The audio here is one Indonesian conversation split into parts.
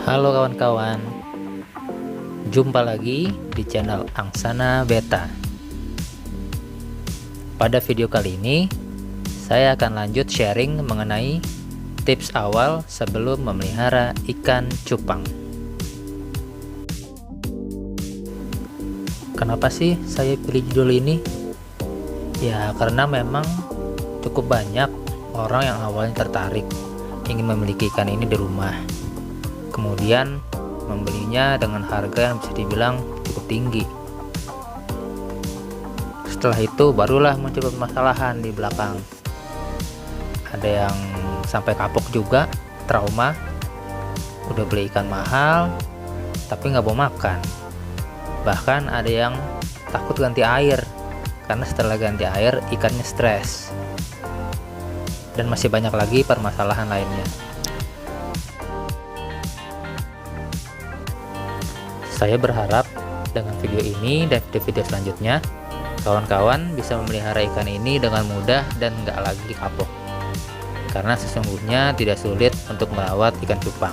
Halo kawan-kawan, jumpa lagi di channel Angsana Beta. Pada video kali ini, saya akan lanjut sharing mengenai tips awal sebelum memelihara ikan cupang. Kenapa sih saya pilih judul ini? Ya, karena memang cukup banyak orang yang awalnya tertarik ingin memiliki ikan ini di rumah. Kemudian membelinya dengan harga yang bisa dibilang cukup tinggi. Setelah itu barulah muncul permasalahan di belakang. Ada yang sampai kapok juga, trauma, udah beli ikan mahal tapi nggak mau makan. Bahkan ada yang takut ganti air karena setelah ganti air ikannya stres. Dan masih banyak lagi permasalahan lainnya. Saya berharap dengan video ini dan video-video selanjutnya, kawan-kawan bisa memelihara ikan ini dengan mudah dan nggak lagi kapok. Karena sesungguhnya tidak sulit untuk merawat ikan cupang.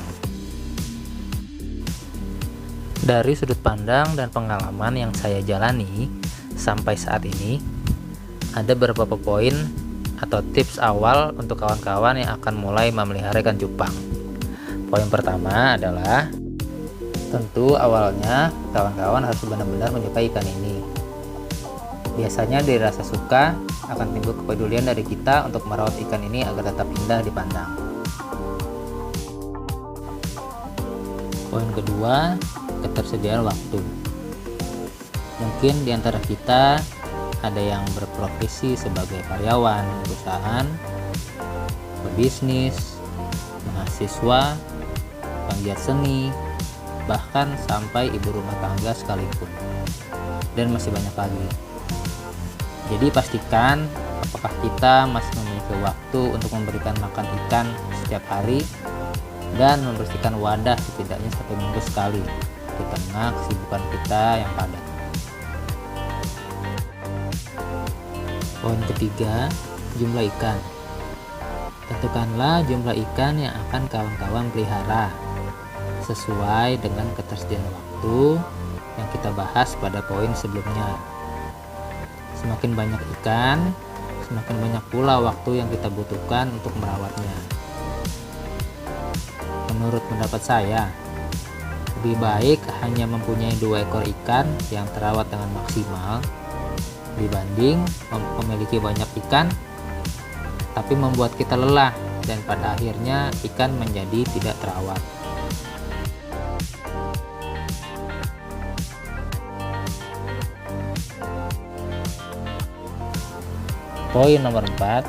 Dari sudut pandang dan pengalaman yang saya jalani sampai saat ini, ada beberapa poin atau tips awal untuk kawan-kawan yang akan mulai memelihara ikan cupang. Poin pertama adalah tentu awalnya kawan-kawan harus benar-benar menyukai ikan ini. Biasanya dari rasa suka akan timbul kepedulian dari kita untuk merawat ikan ini agar tetap indah dipandang. Poin kedua, ketersediaan waktu. Mungkin di antara kita ada yang berprofesi sebagai karyawan perusahaan, pebisnis, mahasiswa, penggiat seni, bahkan sampai ibu rumah tangga sekalipun, dan masih banyak lagi. Jadi pastikan apakah kita masih memiliki waktu untuk memberikan makan ikan setiap hari dan membersihkan wadah setidaknya 1 minggu sekali di tengah kesibukan kita yang padat. Poin ketiga, jumlah ikan. Tentukanlah jumlah ikan yang akan kawan-kawan pelihara sesuai dengan ketersediaan waktu yang kita bahas pada poin sebelumnya. Semakin banyak ikan, semakin banyak pula waktu yang kita butuhkan untuk merawatnya. Menurut pendapat saya, lebih baik hanya mempunyai 2 ekor ikan yang terawat dengan maksimal dibanding memiliki banyak ikan tapi membuat kita lelah dan pada akhirnya ikan menjadi tidak terawat. Poin nomor 4,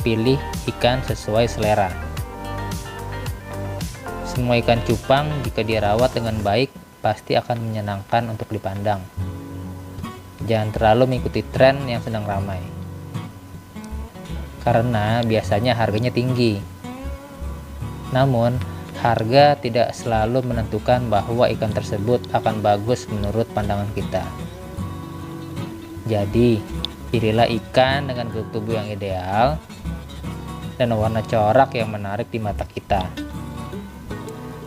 pilih ikan sesuai selera. Semua ikan cupang jika dirawat dengan baik pasti akan menyenangkan untuk dipandang. Jangan terlalu mengikuti tren yang sedang ramai, karena biasanya harganya tinggi. Namun, harga tidak selalu menentukan bahwa ikan tersebut akan bagus menurut pandangan kita. Jadi, pilihlah ikan dengan bentuk tubuh yang ideal dan warna corak yang menarik di mata kita.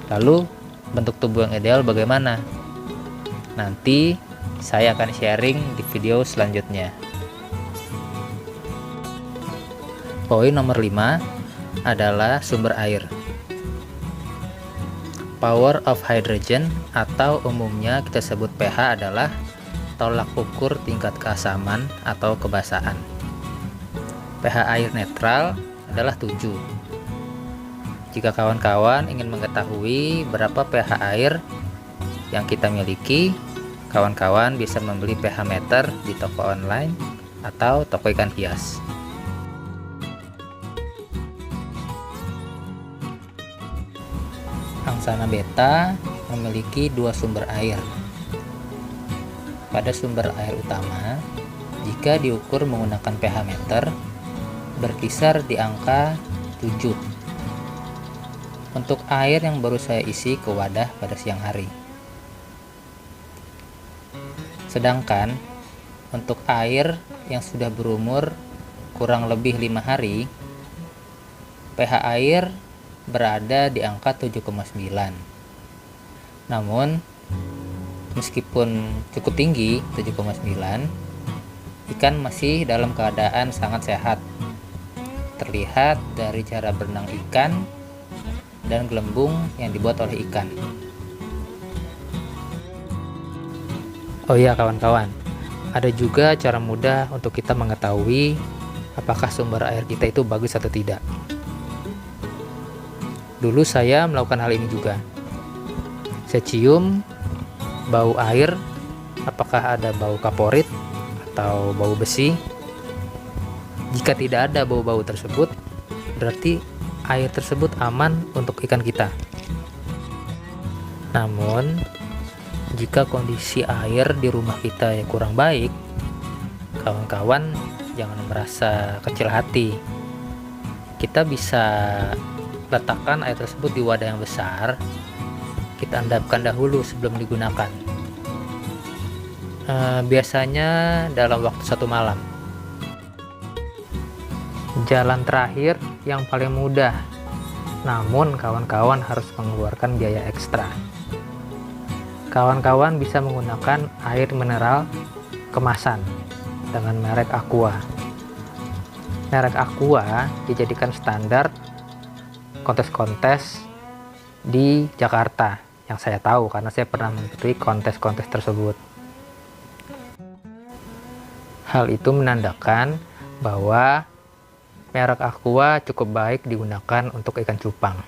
Lalu, bentuk tubuh yang ideal bagaimana? Nanti saya akan sharing di video selanjutnya. Poin nomor 5 adalah sumber air. Power of hydrogen atau umumnya kita sebut pH adalah tolak ukur tingkat keasaman atau kebasahan. pH air netral adalah 7. Jika kawan-kawan ingin mengetahui berapa pH air yang kita miliki, kawan-kawan bisa membeli pH meter di toko online atau toko ikan hias. Angsana Beta memiliki 2 sumber air. Pada sumber air utama, jika diukur menggunakan pH meter, berkisar di angka 7 untuk air yang baru saya isi ke wadah pada siang hari. Sedangkan untuk air yang sudah berumur kurang lebih 5 hari, pH air berada di angka 7,9. Namun, meskipun cukup tinggi 7,9, ikan masih dalam keadaan sangat sehat. Terlihat dari cara berenang ikan dan gelembung yang dibuat oleh ikan. Oh iya kawan-kawan, ada juga cara mudah untuk kita mengetahui apakah sumber air kita itu bagus atau tidak. Dulu saya melakukan hal ini juga. Saya cium bau air, apakah ada bau kaporit atau bau besi. Jika tidak ada bau-bau tersebut, berarti air tersebut aman untuk ikan kita. Namun, jika kondisi air di rumah kita yang kurang baik, kawan-kawan jangan merasa kecil hati. Kita bisa letakkan air tersebut di wadah yang besar. Kita endapkan dahulu sebelum digunakan. Biasanya dalam waktu 1 malam. Jalan terakhir yang paling mudah, namun kawan-kawan harus mengeluarkan biaya ekstra. Kawan-kawan bisa menggunakan air mineral kemasan dengan merek Aqua. Merek Aqua dijadikan standar kontes-kontes di Jakarta yang saya tahu karena saya pernah mengikuti kontes-kontes tersebut. Hal itu menandakan bahwa merek Aqua cukup baik digunakan untuk ikan cupang.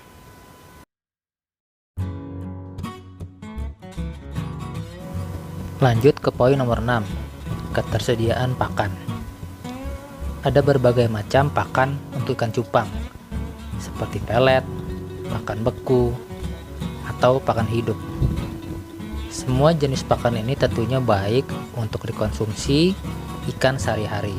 Lanjut ke poin nomor 6, ketersediaan pakan. Ada berbagai macam pakan untuk ikan cupang, seperti pelet, pakan beku, atau pakan hidup. Semua jenis pakan ini tentunya baik untuk dikonsumsi ikan sehari-hari.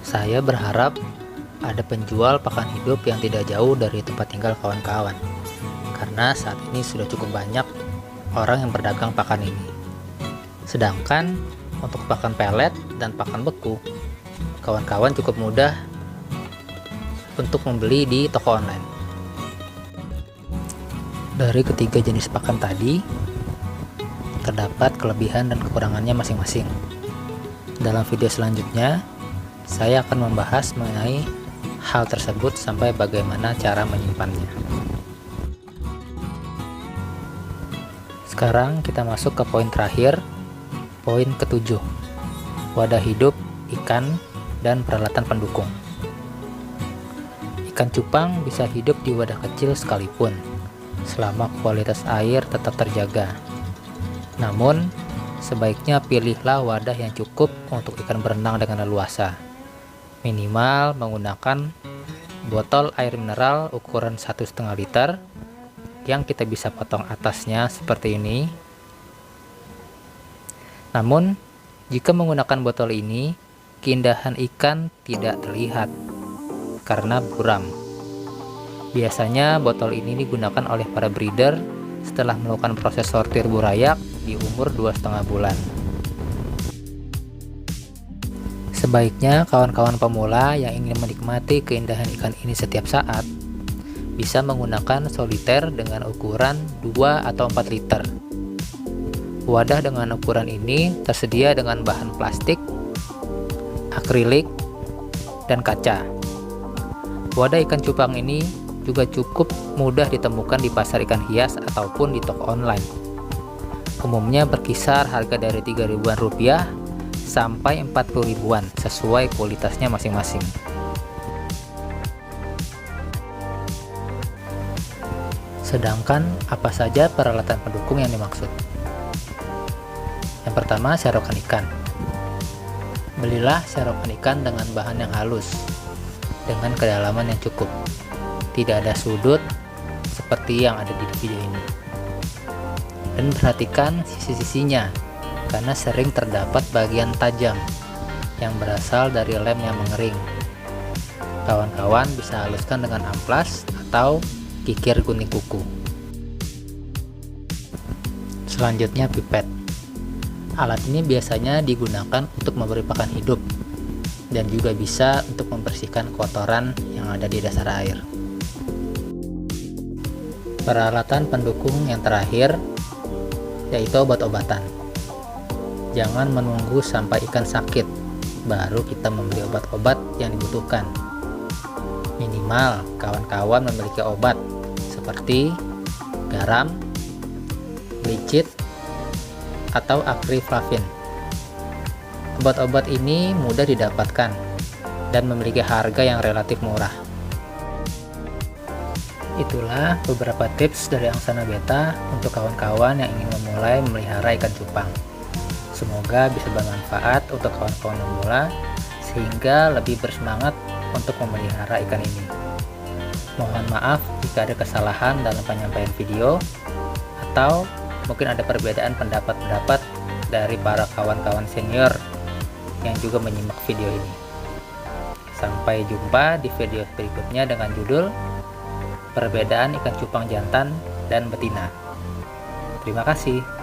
Saya berharap ada penjual pakan hidup yang tidak jauh dari tempat tinggal kawan-kawan, karena saat ini sudah cukup banyak orang yang berdagang pakan ini. Sedangkan untuk pakan pelet dan pakan beku, kawan-kawan cukup mudah untuk membeli di toko online. Dari ketiga jenis pakan tadi, terdapat kelebihan dan kekurangannya masing-masing. Dalam video selanjutnya, saya akan membahas mengenai hal tersebut sampai bagaimana cara menyimpannya. Sekarang kita masuk ke poin terakhir, poin ke-7, wadah hidup, ikan, dan peralatan pendukung. Ikan cupang bisa hidup di wadah kecil sekalipun, selama kualitas air tetap terjaga. Namun, sebaiknya pilihlah wadah yang cukup untuk ikan berenang dengan leluasa. Minimal menggunakan botol air mineral ukuran 1,5 liter, yang kita bisa potong atasnya seperti ini. Namun, jika menggunakan botol ini, keindahan ikan tidak terlihat karena buram. Biasanya botol ini digunakan oleh para breeder setelah melakukan proses sortir burayak di umur 2,5 bulan. Sebaiknya kawan-kawan pemula yang ingin menikmati keindahan ikan ini setiap saat bisa menggunakan soliter dengan ukuran 2 atau 4 liter. Wadah dengan ukuran ini tersedia dengan bahan plastik, akrilik, dan kaca. Wadah ikan cupang ini juga cukup mudah ditemukan di pasar ikan hias ataupun di toko online. Umumnya berkisar harga dari 3 ribuan rupiah sampai 40 ribuan sesuai kualitasnya masing-masing. Sedangkan apa saja peralatan pendukung yang dimaksud? Yang pertama, serokan ikan. Belilah serokan ikan dengan bahan yang halus, dengan kedalaman yang cukup. Tidak ada sudut seperti yang ada di video ini. Dan perhatikan sisi-sisinya, karena sering terdapat bagian tajam yang berasal dari lem yang mengering. Kawan-kawan bisa haluskan dengan amplas atau kikir gunting kuku. Selanjutnya pipet. Alat ini biasanya digunakan untuk memberi pakan hidup dan juga bisa untuk membersihkan kotoran yang ada di dasar air. Peralatan pendukung yang terakhir yaitu obat-obatan. Jangan menunggu sampai ikan sakit baru kita membeli obat-obat yang dibutuhkan. Minimal kawan-kawan memiliki obat seperti garam, licit, atau akriflavin. Obat-obat ini mudah didapatkan dan memiliki harga yang relatif murah. Itulah beberapa tips dari Angsana Beta untuk kawan-kawan yang ingin memulai memelihara ikan cupang. Semoga bisa bermanfaat untuk kawan-kawan pemula sehingga lebih bersemangat untuk memelihara ikan ini. Mohon maaf jika ada kesalahan dalam penyampaian video atau mungkin ada perbedaan pendapat-pendapat dari para kawan-kawan senior yang juga menyimak video ini. Sampai jumpa di video berikutnya dengan judul Perbedaan ikan cupang jantan dan betina. Terima kasih.